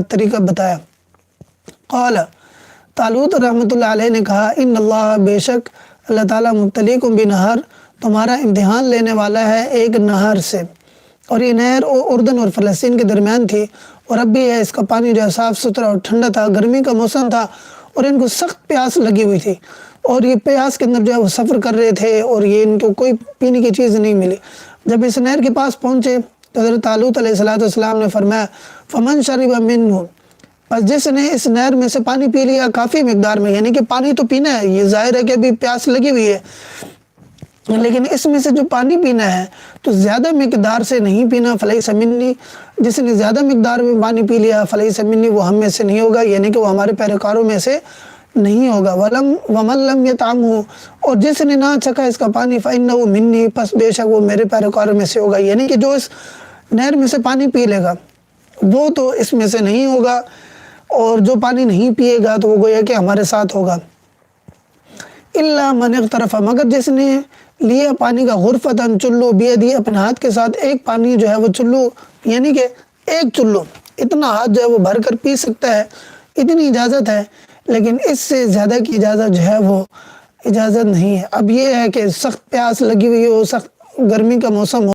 طریقہ بتایا۔ قال طالوت رحمۃ اللہ علیہ نے کہا ان اللہ بے شک اللہ تعالیٰ مبتلیکم بنہر تمہارا امتحان لینے والا ہے ایک نہر سے، اور یہ نہر اردن اور فلسطین کے درمیان تھی، اور اب بھی ہے، اس کا پانی جو ہے صاف ستھرا اور ٹھنڈا تھا، گرمی کا موسم تھا اور ان کو سخت پیاس لگی ہوئی تھی، اور یہ پیاس کے اندر جو ہے وہ سفر کر رہے تھے اور یہ ان کو کوئی پینے کی چیز نہیں ملی۔ جب اس نہر کے پاس پہنچے تو حضرت طالوت علیہ السلام نے فرمایا فمن شرب منہ، پس جس نے اس نہر میں سے پانی پی لیا کافی مقدار میں، یعنی کہ پانی تو پینا ہے، یہ ظاہر ہے کہ ابھی پیاس لگی ہوئی ہے، لیکن اس میں سے جو پانی پینا ہے تو زیادہ مقدار سے نہیں پینا، فلیس منی، جس نے زیادہ مقدار میں پانی پی لیا فلیس منی، وہ ہم میں سے نہیں ہوگا، یعنی کہ وہ ہمارے پیروکاروں میں سے نہیں ہوگا۔ ومن لم یطعمہ، اور جس نے نہ چکھا اس کا پانی فإنہ منی، پس بے شک وہ میرے پیروکاروں میں سے ہوگا، یعنی کہ جو اس نہر میں سے پانی پی لے گا وہ تو اس میں سے نہیں ہوگا، اور جو پانی نہیں پیے گا تو وہ گویا کہ ہمارے ساتھ ہوگا۔ الا من اغترف، مگر جس نے لیا پانی کا غرفتاً چلو بیدی، اپنے ہاتھ کے ساتھ ایک پانی جو ہے وہ چلو، یعنی کہ ایک چلو اتنا ہاتھ جو ہے وہ بھر کر پی سکتا ہے، اتنی اجازت ہے، لیکن اس سے زیادہ کی اجازت جو ہے وہ اجازت نہیں ہے۔ اب یہ ہے کہ سخت پیاس لگی ہوئی ہو، سخت گرمی کا موسم ہو،